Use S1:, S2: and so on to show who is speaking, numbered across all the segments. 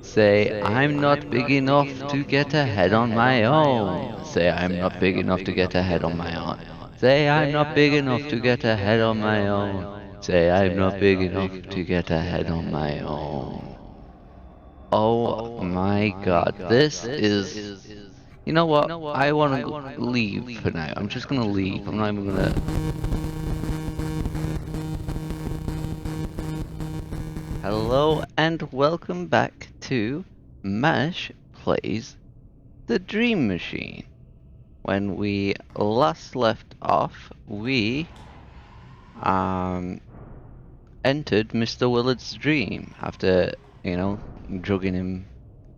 S1: Say, I'm not big enough to get ahead on my own. Say, I'm not big enough to get ahead on my own. Say, I'm not big enough to get ahead on my own. Say, I'm not big enough to get ahead on my own. Oh my god, this is. You know what? I want to leave for now. I'm just gonna leave. I'm not even gonna. Hello and welcome back to Mash Plays the Dream Machine. When we last left off, we entered Mr. Willard's dream after, drugging him,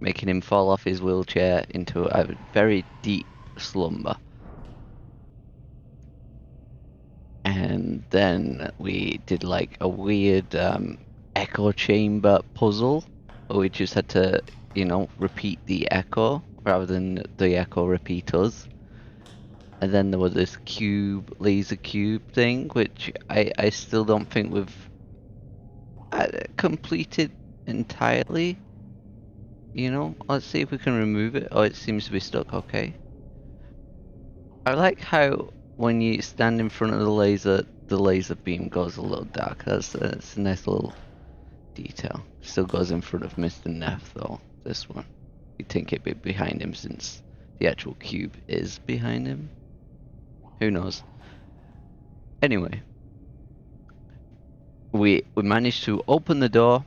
S1: making him fall off his wheelchair into a very deep slumber. And then we did like a weird echo chamber puzzle. We just had to, repeat the echo rather than the echo repeat us. And then there was this laser cube thing, which I still don't think we've completed entirely. Let's see if we can remove it. Oh, it seems to be stuck. Okay. I like how when you stand in front of the laser beam goes a little dark. That's a nice little detail. Still goes in front of Mr. Neff though, this one. You'd think it'd be behind him since the actual cube is behind him. Who knows? Anyway. We managed to open the door,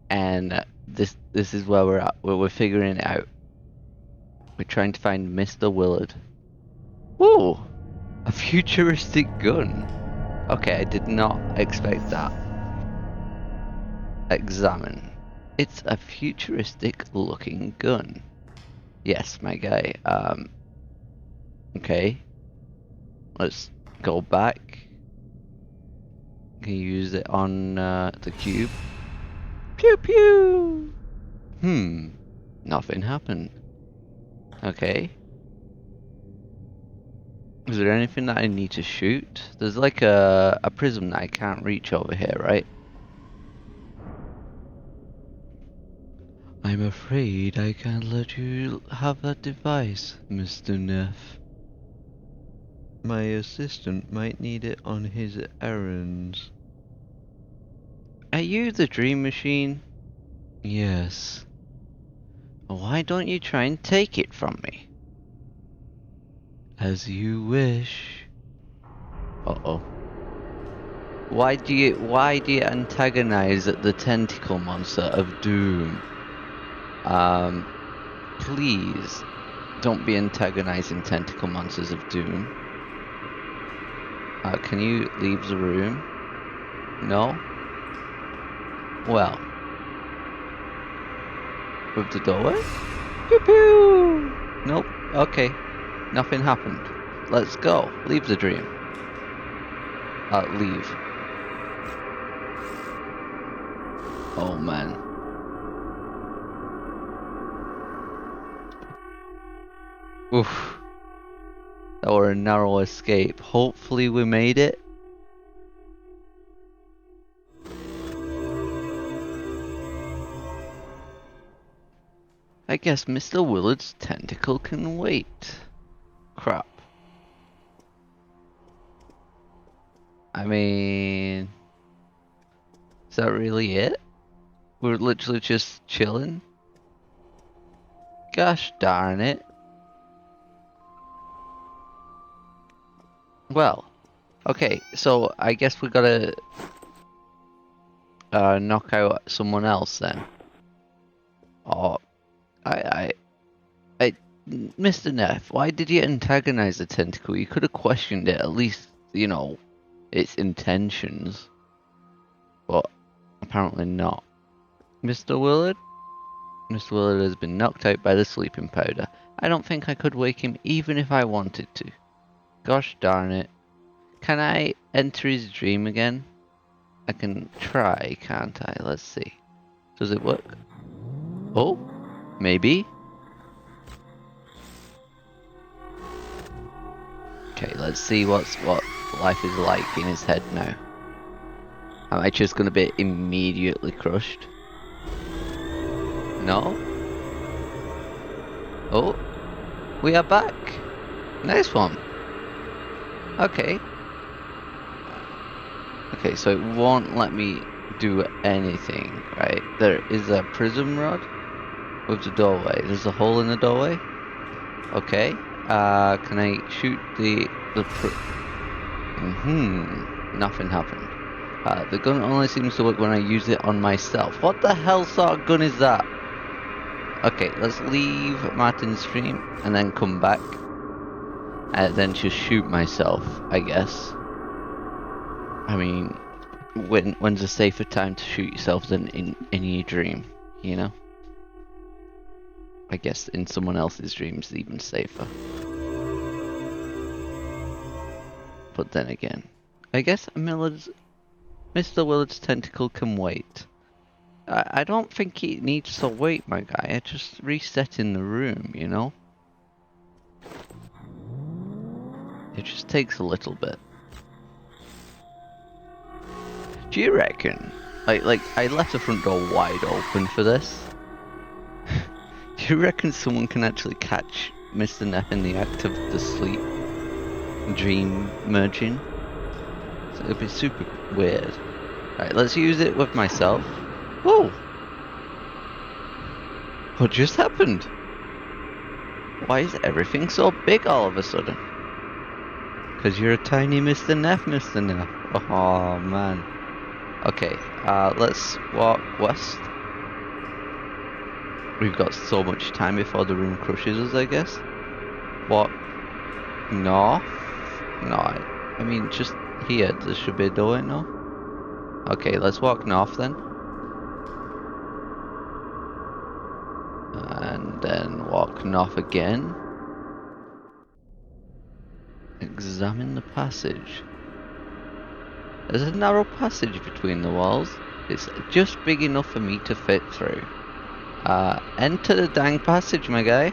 S1: and this is where we're at, where we're figuring it out. We're trying to find Mr. Willard. Ooh! A futuristic gun. Okay, I did not expect that. Examine. It's a futuristic looking gun. Yes, my guy. Okay. Let's go back. Can you use it on the cube? Pew pew! Nothing happened. Okay. Is there anything that I need to shoot? There's like a prism that I can't reach over here, right? I'm afraid I can't let you have that device, Mr. Neff. My assistant might need it on his errands. Are you the Dream Machine? Yes. Why don't you try and take it from me? As you wish. Uh-oh. Why do you antagonize the tentacle monster of doom? Please don't be antagonizing tentacle monsters of doom. Can you leave the room? No? Well. With the doorway? Pew pew! Nope. Okay. Nothing happened. Let's go. Leave the dream. Leave. Oh man. Oof. That were a narrow escape. Hopefully we made it. I guess Mr. Willard's tentacle can wait. Crap. I mean... Is that really it? We're literally just chilling? Gosh darn it. Well, okay, so I guess we gotta knock out someone else then. Oh, Mr. Neff, why did you antagonize the tentacle? You could have questioned it, at least, its intentions. But apparently not. Mr. Willard? Mr. Willard has been knocked out by the sleeping powder. I don't think I could wake him even if I wanted to. Gosh darn it. Can I enter his dream again? I can try, can't I? Let's see. Does it work? Oh, maybe. Okay, let's see what life is like in his head now. Am I just gonna be immediately crushed? No? Oh, we are back. Nice one. Okay. Okay, so it won't let me do anything, right? There is a prism rod with the doorway. There's a hole in the doorway. Okay. Can I shoot the nothing happened. The gun only seems to work when I use it on myself. What the hell sort of gun is that? Okay, let's leave Martin's stream and then come back. And then just shoot myself, I guess. I mean, when's a safer time to shoot yourself than in your dream, you know? I guess in someone else's dream is even safer. But then again, I guess Mr. Willard's tentacle can wait. I don't think it needs to wait, my guy. I just reset in the room, you know? It just takes a little bit. Do you reckon? Like I left the front door wide open for this. Do you reckon someone can actually catch Mr. Neff in the act of the sleep dream merging? So it'd be super weird. Right, let's use it with myself. Whoa! What just happened? Why is everything so big all of a sudden? Because you're a tiny Mr. Neff, Mr. Neff. Oh man. Okay, let's walk west. We've got so much time before the room crushes us, I guess. Walk north? No, I mean just here. There should be a door, no? Okay, let's walk north then. And then walk north again. Examine the passage. There's a narrow passage between the walls. It's just big enough for me to fit through. Enter the dang passage, my guy.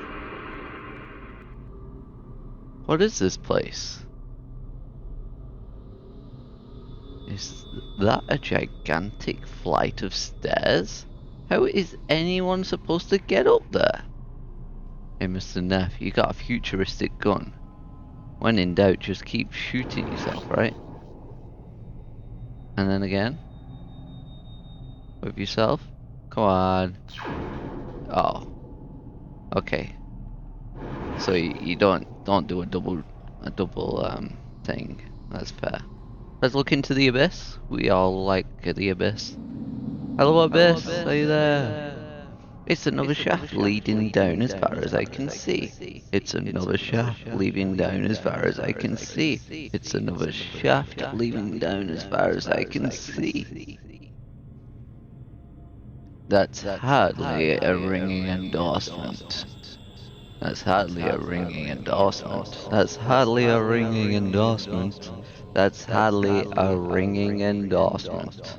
S1: What is this place? Is that a gigantic flight of stairs? How is anyone supposed to get up there? Hey, Mr. Neff, you got a futuristic gun. When in doubt, just keep shooting yourself, right? And then again. With yourself. Come on. Oh. Okay. So you don't do a double thing. That's fair. Let's look into the abyss. We all like the abyss. Hello abyss, are you there? It's another shaft leading down as far as I can see. It's another shaft leading down as far as I can see. It's another shaft leading down as far as I can see. That's hardly a ringing endorsement. That's hardly a ringing endorsement. That's hardly a ringing endorsement. That's hardly a ringing endorsement.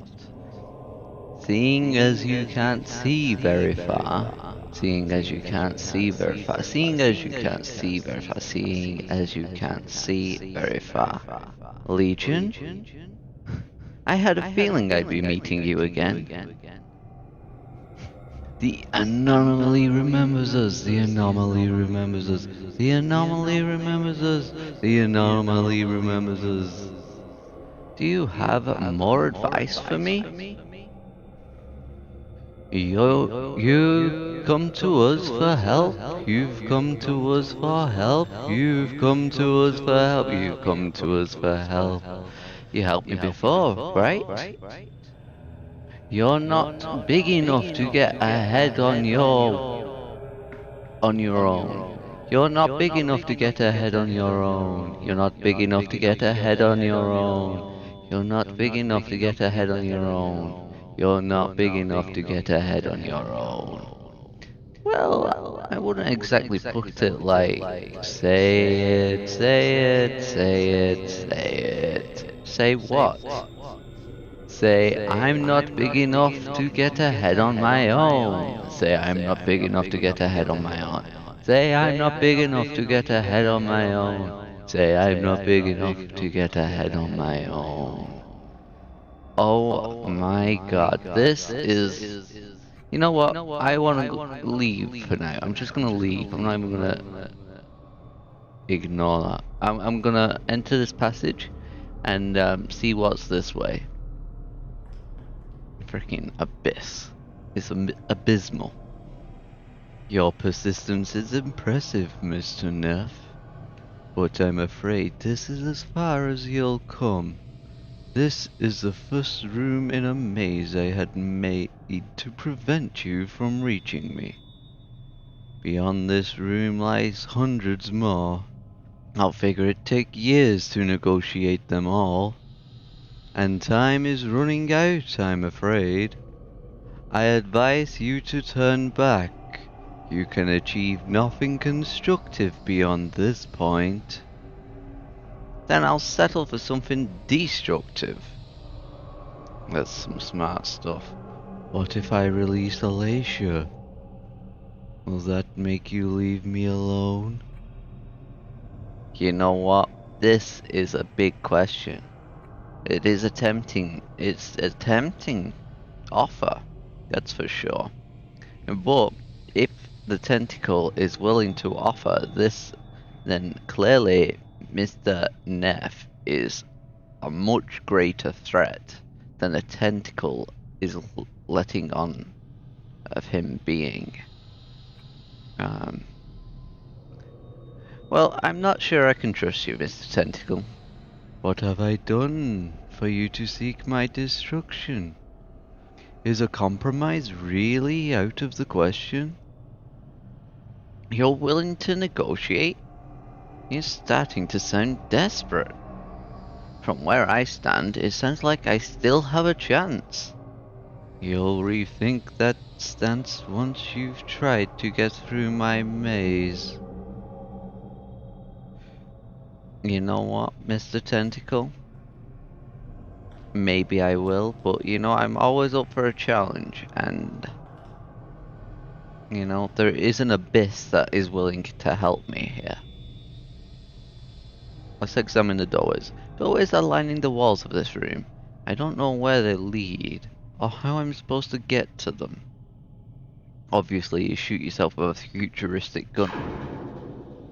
S1: Seeing as you can't see very far, seeing as you can't see very far, seeing as you can't see very far, seeing as you can't see very far. Legion? I had a feeling I'd be meeting you again. The anomaly remembers us, the anomaly remembers us, the anomaly remembers us, the anomaly remembers us. Do you have more advice for me? You come to us for help. You've come to us for help. You've come to us for help. You've come to us for help. You helped me before, right? You're not big enough to get ahead on your own. You're not big enough to get ahead on your own. You're not big enough to get ahead on your own. You're not big enough to get ahead on your own. You're not big enough to get ahead on your own. Well, I wouldn't exactly put it like, say it, say it, say it, say it. Say what? Say, I'm not big enough to get ahead on my own. Say, I'm not big enough to get ahead on my own. Say, I'm not big enough to get ahead on my own. Say, I'm not big enough to get ahead on my own. Oh my god, this is You know what? I want to leave for now. I'm just gonna leave. I'm not even gonna ignore that. I'm gonna enter this passage and see what's this way. Freaking abyss. It's abysmal. Your persistence is impressive, Mr. Neff. But I'm afraid this is as far as you'll come. This is the first room in a maze I had made to prevent you from reaching me. Beyond this room lies hundreds more. I'll figure it'd take years to negotiate them all. And time is running out, I'm afraid. I advise you to turn back. You can achieve nothing constructive beyond this point. Then I'll settle for something destructive. That's some smart stuff. What if I release Alacia? Will that make you leave me alone? You know what? This is a big question. It's a tempting offer, that's for sure. But if the tentacle is willing to offer this, then clearly Mr. Neff is a much greater threat than the tentacle is letting on of him being. Well, I'm not sure I can trust you, Mr. Tentacle. What have I done for you to seek my destruction? Is a compromise really out of the question? You're willing to negotiate? You're starting to sound desperate. From where I stand, it sounds like I still have a chance. You'll rethink that stance once you've tried to get through my maze. You know what, Mr. Tentacle? Maybe I will, but you know, I'm always up for a challenge, and you know, there is an abyss that is willing to help me here. Let's examine the doorways. Doorways are lining the walls of this room. I don't know where they lead, or how I'm supposed to get to them. Obviously, you shoot yourself with a futuristic gun.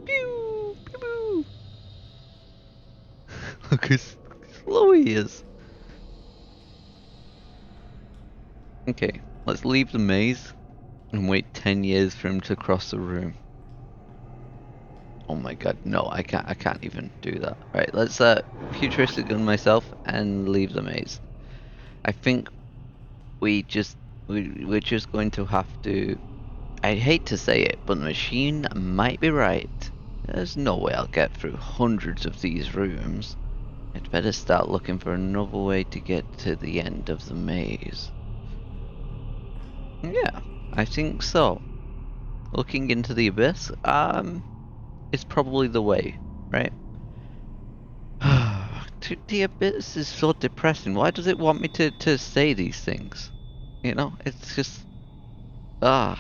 S1: Pew! Pew! Pew! Look how slow he is. Okay, let's leave the maze and wait 10 years for him to cross the room. Oh my god, no, I can't even do that. Right, let's futuristic gun myself and leave the maze. I think we're just going to have to, I hate to say it, but the machine might be right. There's no way I'll get through hundreds of these rooms. I'd better start looking for another way to get to the end of the maze. Yeah, I think so. Looking into the abyss, it's probably the way, right? The abyss is so depressing. Why does it want me to say these things? You know, it's just... It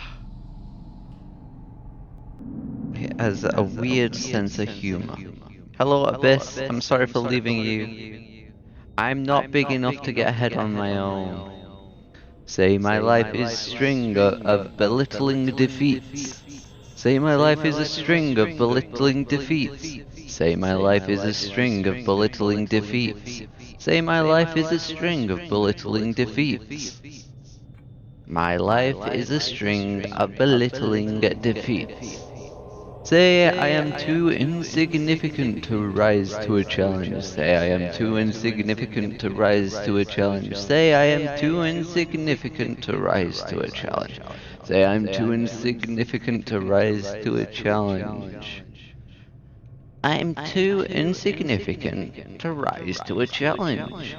S1: has a weird sense of humor. Hello, Abyss. I'm sorry for leaving you. I'm not big enough to get ahead on my own. Say my life is a string of belittling defeats. Say my life is a string of belittling defeats. Say my life is a string of belittling defeats. Say my life is a string of belittling defeats. My life is a string of belittling defeats. Say I am too insignificant to rise to a challenge. Say I am too insignificant to rise to a challenge. Say I am too insignificant to rise to a challenge. Say I'm too insignificant to rise to a challenge. I'm too insignificant to rise to a challenge.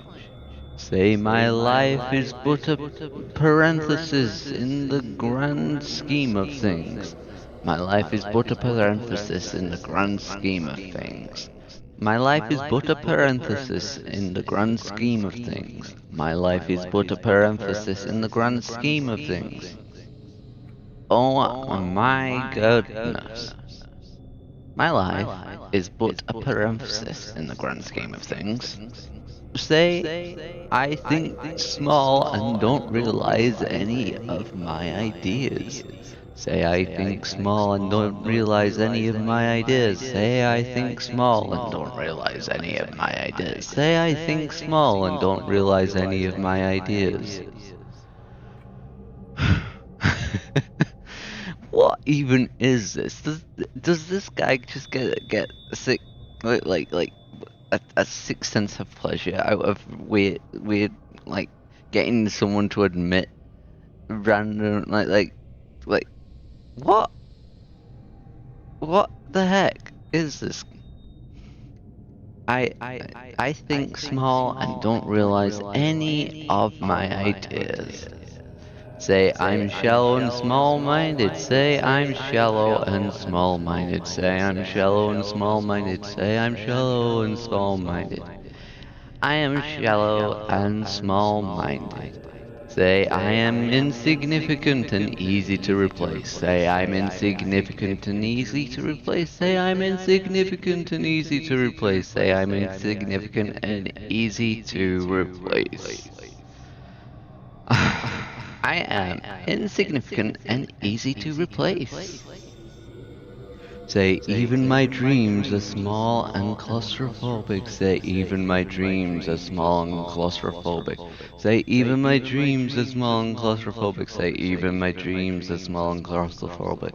S1: Say my life is but a parenthesis in the grand scheme of things. My life is but a parenthesis in the grand scheme of things. My life is but a parenthesis in the grand scheme of things. My life is but a parenthesis in the grand scheme of things. Oh my goodness. My life is but a parenthesis in the grand scheme of things. Say I think small and don't realize any of my ideas. Say I think small and don't realize any of my ideas. Say I think small and don't realize any of my ideas. Say I think small and don't realize any of my ideas. What even is this? Does this guy just get sick like a sixth sense of pleasure out of weird like getting someone to admit random like what the heck is this? I think small and don't realize any of my ideas. Say I'm shallow and small-minded. Say I'm shallow and small-minded. Say I'm shallow and small-minded. Say I'm shallow and small-minded. I am shallow and small-minded. Say I am insignificant and easy to replace. Say I'm insignificant and easy to replace. Say I'm insignificant and easy to replace. Say I'm insignificant and easy to replace. I am insignificant and easy to replace. Say even my dreams are small and claustrophobic. Say even my dreams are small and claustrophobic. Say even my dreams are small and claustrophobic. Say even my dreams are small and claustrophobic.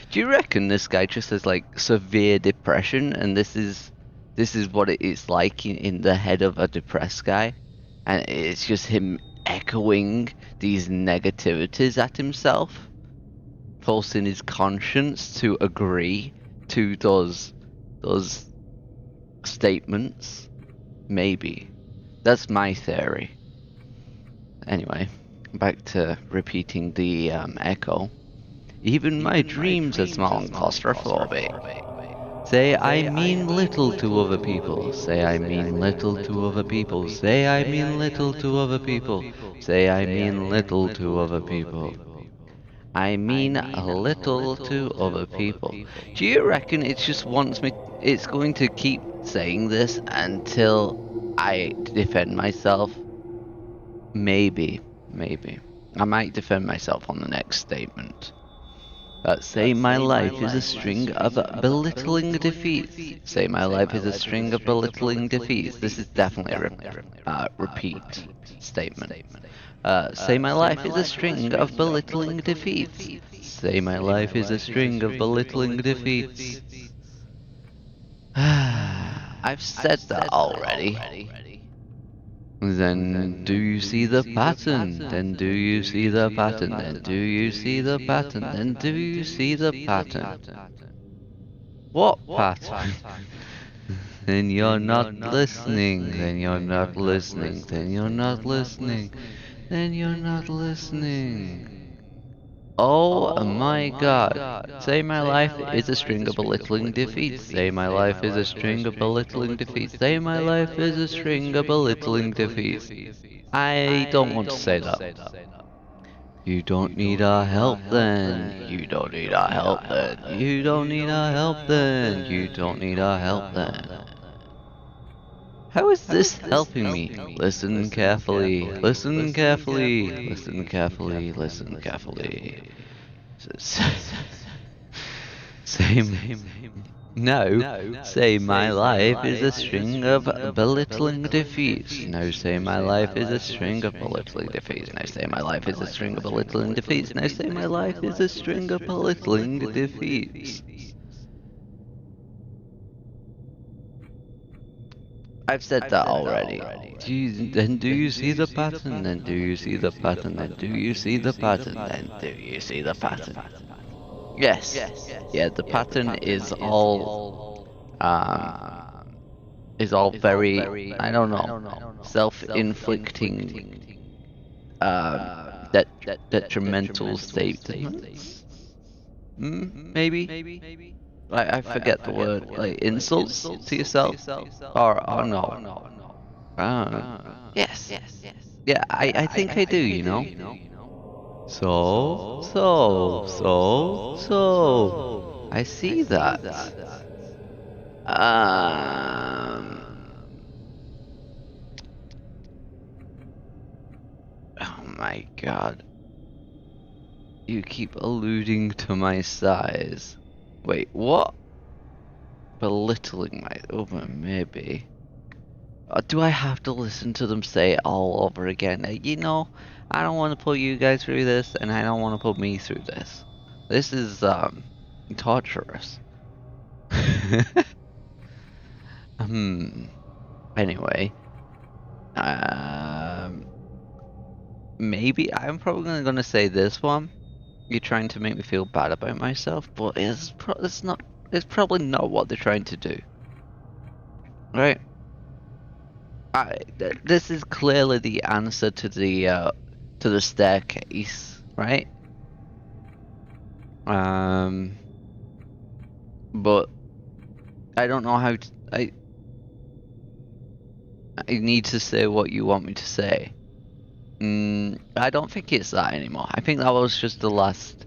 S1: Do you reckon this guy just has like severe depression and this is what it is like in the head of a depressed guy? And it's just him echoing these negativities at himself, forcing his conscience to agree to those statements. Maybe. That's my theory. Anyway, back to repeating the echo. Even my dreams are small and claustrophobic. Say I mean little to other people. Say I mean little to other people. Say I mean little to other people. Say I mean little to other people. I mean a little to other people. Do you reckon it just wants me? It's going to keep saying this until I defend myself? Maybe. I might defend myself on the next statement. Say my life is a string of belittling defeats. Say my life is a string of belittling defeats. This is definitely a repeat statement. Say my life is a string of belittling defeats. Say my life is a string of belittling defeats. I've said that already. Then do you see the pattern? Then do you see the pattern? Then do you see the pattern? Then do you see the pattern? What pattern? Then you're not listening. Then you're not listening. Then you're not listening. Then you're not listening. Oh my god. Say my life is a string of belittling defeats. Say my life is a string of belittling defeats. Say my life is a string of belittling defeats. I don't want to say that. You don't need our help then. You don't need our help then. You don't need our help then. You don't need our help then. How is this helping me? Listen carefully. Listen carefully. Listen carefully. Listen carefully. Say no. Say my life is a string of belittling defeats. No, say my life is a string of belittling defeats. No, say my life is a string of belittling defeats. No, say my life is a string of belittling defeats. I've said that already. Then do you see the pattern? Then do you see the pattern? Then do you see the pattern? Then do you see the pattern? Yes. Yeah, the pattern is all very, I don't know, self-inflicting detrimental statements. Maybe. I forget the word. Like insults to yourself, or no. Yes. Yeah, I think I do. You know. So. I see that. Um. my god. You keep alluding to my size. Wait, what? Belittling my... Oh, maybe. Do I have to listen to them say it all over again? You know, I don't want to put you guys through this, and I don't want to put me through this. This is, torturous. Anyway. Maybe I'm probably gonna say this one. You're trying to make me feel bad about myself, but it's probably not what they're trying to do. Right? This is clearly the answer to the staircase, right? But I don't know how to, I need to say what you want me to say. I don't think it's that anymore. I think that was just the last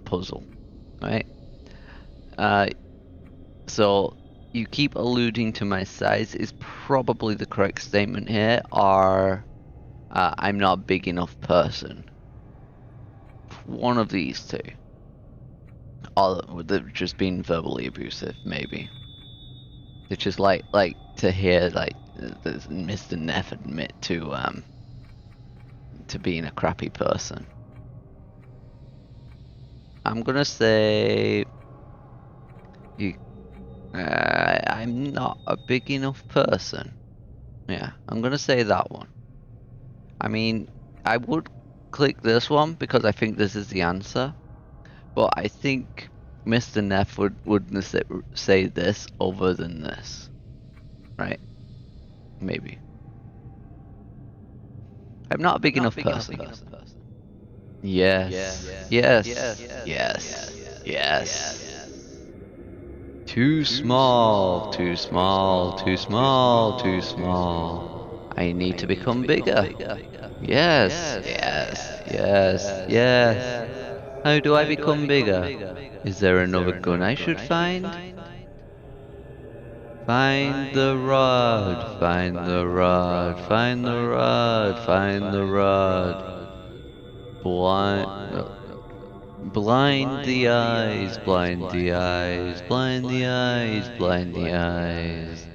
S1: puzzle, right? So you keep alluding to my size is probably the correct statement here, or I'm not a big enough person. One of these two. Or they've just been verbally abusive, maybe. It's just like to hear like Mr. Neff admit to being a crappy person. I'm gonna say I'm not a big enough person. Yeah, I'm gonna say that one. I mean, I would click this one because I think this is the answer, but I think Mr. Neff would say this over than this, right? Maybe. I'm not a big enough person. Yes. Yes. Too small, too small, too small, too small. I need to become bigger. Yes. How do I become bigger? Is there another gun I should find? Find the rod, find the rod, find the rod, find the rod. Blind the eyes, blind the eyes, blind the eyes, blind the eyes.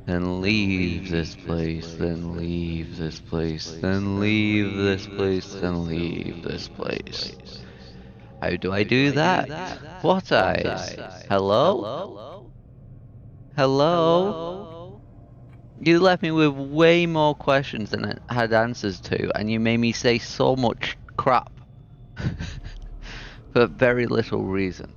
S1: Then leave this place, then leave this place, then leave this place, then leave this place. How do I do that? What eyes? Hello? Hello? You left me with way more questions than I had answers to, and you made me say so much crap. For very little reason.